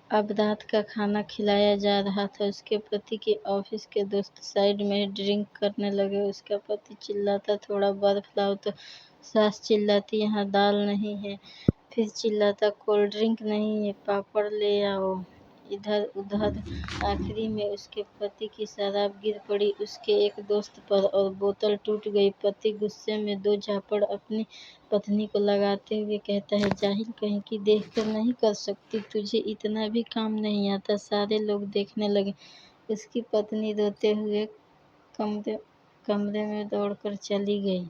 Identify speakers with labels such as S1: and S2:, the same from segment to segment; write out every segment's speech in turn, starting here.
S1: अब रात का खाना खिलाया जा रहा था। उसके पति के ऑफिस के दोस्त साइड में ड्रिंक करने लगे। उसका पति चिल्लाता, थोड़ा बर्फ लाओ, तो सास चिल्लाती, यहाँ दाल नहीं है। फिर चिल्लाता, कोल्ड ड्रिंक नहीं है, पापड़ ले आओ। इधर उधर आखिरी में उसके पति की शराब गिर पड़ी उसके एक दोस्त पर और बोतल टूट गई। पति गुस्से में 2 झापड़ अपनी पत्नी को लगाते हुए कहता है, जाहिल कहीं की, देखकर नहीं कर सकती, तुझे इतना भी काम नहीं आता। सारे लोग देखने लगे। उसकी पत्नी रोते हुए कमरे में दौड़कर चली गई।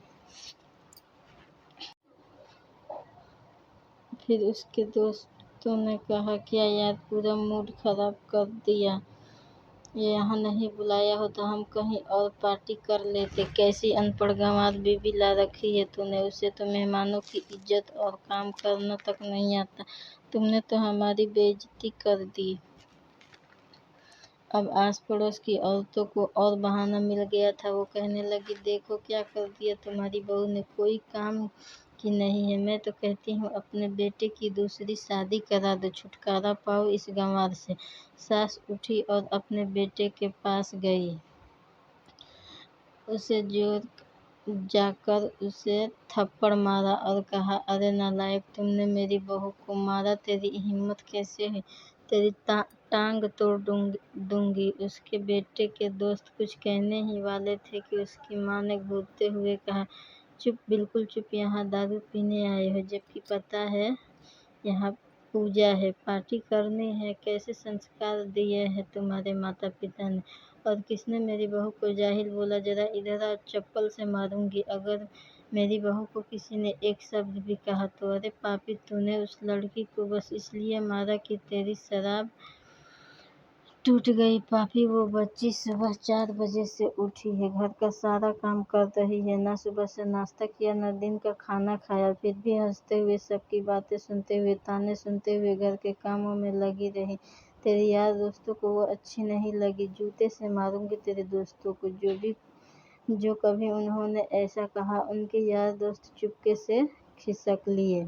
S1: फिर उसके दोस्तों ने कहा, क्या यार, पूरा मूड खराब कर दिया। ये यहाँ नहीं बुलाया होता, हम कहीं और पार्टी कर लेते। कैसी अनपढ़ गंवार बीवी ला रखी है तूने। उसे तो मेहमानों की इज्जत और काम करना तक नहीं आता। तुमने तो हमारी बेइज्जती कर दी। अब आस पड़ोस की औरतों को और बहाना मिल गया था। वो कहने लगी, देखो क्या कर दिया तुम्हारी बहू ने, कोई काम की नहीं है। मैं तो कहती हूँ अपने बेटे की दूसरी शादी करा दो, छुटकारा पाओ इस गंवार से। सास उठी और अपने बेटे के पास गई। उसे जाकर उसे थप्पड़ मारा और कहा, अरे नालायक, तुमने मेरी बहू को मारा, तेरी हिम्मत कैसे है, तेरी टांग तोड़ दूंगी। उसके बेटे के दोस्त कुछ कहने ही वाले थे कि उसकी माँ ने घूरते हुए कहा, चुप, बिल्कुल चुप, यहाँ दारू पीने आए हो, जबकि पता है यहाँ पूजा है, पार्टी करनी है। कैसे संस्कार दिए हैं तुम्हारे माता पिता ने। और किसने मेरी बहू को जाहिल बोला, जरा इधर आ, चप्पल से मारूंगी अगर मेरी बहू को किसी ने एक शब्द भी कहा तो। अरे पापी, तूने उस लड़की को बस इसलिए मारा कि तेरी शराब टूट गई। पापी, वो बच्ची सुबह 4 बजे से उठी है, घर का सारा काम कर रही है, ना सुबह से नाश्ता किया, ना दिन का खाना खाया, फिर भी हंसते हुए, सबकी बातें सुनते हुए, ताने सुनते हुए घर के कामों में लगी रही। तेरे यार दोस्तों को वो अच्छी नहीं लगी। जूते से मारूंगी तेरे दोस्तों को। जो कभी उन्होंने ऐसा कहा, उनके यार दोस्त चुपके से खिसक लिए।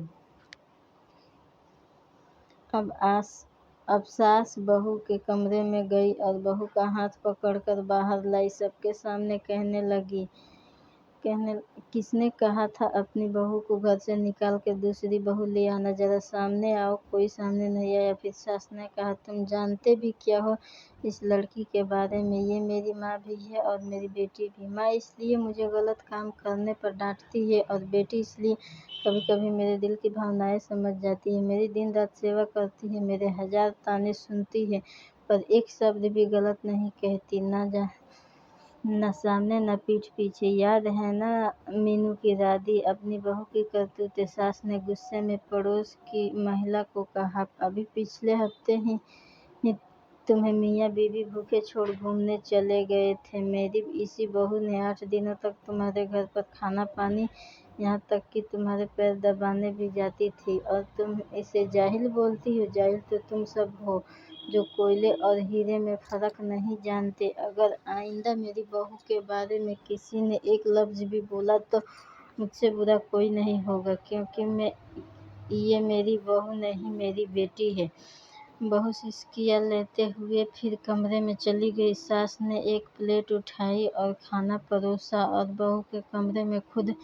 S1: अब सास बहू के कमरे में गई और बहू का हाथ पकड़कर बाहर लाई। सबके सामने कहने लगी, किसने कहा था अपनी बहू को घर से निकाल कर दूसरी बहू ले आना, जरा सामने आओ। कोई सामने नहीं आया। फिर सास ने कहा, तुम जानते भी क्या हो इस लड़की के बारे में। ये मेरी माँ भी है और मेरी बेटी भी। माँ इसलिए मुझे गलत काम करने पर डांटती है और बेटी इसलिए कभी कभी मेरे दिल की भावनाएं समझ जाती है। मेरी दिन रात सेवा करती है, मेरे 1000 ताने सुनती है, पर एक शब्द भी गलत नहीं कहती, न सामने न पीठ पीछे। याद है ना मीनू की दादी, अपनी बहू की करतूतें। सास ने गुस्से में पड़ोस की महिला को कहा, अभी पिछले हफ्ते ही तुम्हें मियाँ बीवी भूखे छोड़ घूमने चले गए थे। मेरी इसी बहू ने 8 दिनों तक तुम्हारे घर पर खाना पानी, यहाँ तक कि तुम्हारे पैर दबाने भी जाती थी, और तुम इसे जाहिल बोलती हो। जाहिल तो तुम सब हो, जो कोयले और हीरे में फर्क नहीं जानते। अगर आइंदा मेरी बहू के बारे में किसी ने एक लफ्ज भी बोला तो मुझसे बुरा कोई नहीं होगा, क्योंकि ये मेरी बहू नहीं, मेरी बेटी है। बहू सिसकियाँ लेते हुए फिर कमरे में चली गई। सास ने एक प्लेट उठाई और खाना परोसा और बहू के कमरे में खुद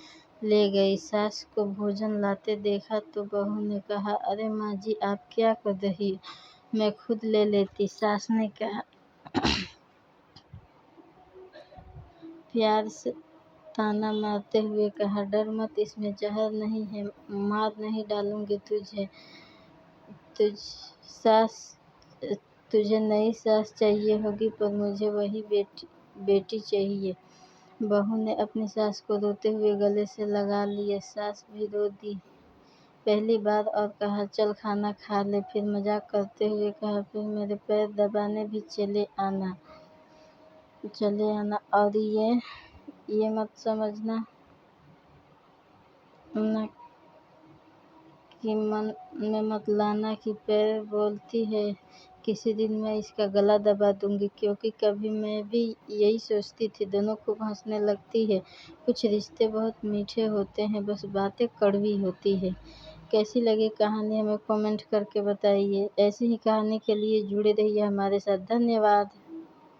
S1: ले गई। सास को भोजन लाते देखा तो बहू ने कहा, अरे माँ जी, आप क्या कर रही हो, मैं खुद ले लेती। सास ने कहा, प्यार से ताना मारते हुए कहा, डर मत, इसमें जहर नहीं है, मार नहीं डालूंगी तुझे। तुझे नई सास चाहिए होगी, पर मुझे वही बेटी चाहिए। बहू ने अपनी सास को रोते हुए गले से लगा लिया। सास भी रो दी पहली बार और कहा, चल खाना खा ले। फिर मजाक करते हुए कहा, फिर मेरे पैर दबाने भी चले आना। और ये मत समझना न कि मन में मत लाना कि पैर बोलती है, किसी दिन मैं इसका गला दबा दूंगी, क्योंकि कभी मैं भी यही सोचती थी। दोनों खूब हंसने लगती है। कुछ रिश्ते बहुत मीठे होते हैं, बस बातें कड़वी होती है। कैसी लगी कहानी हमें कमेंट करके बताइए। ऐसी ही कहानी के लिए जुड़े रहिए हमारे साथ। धन्यवाद।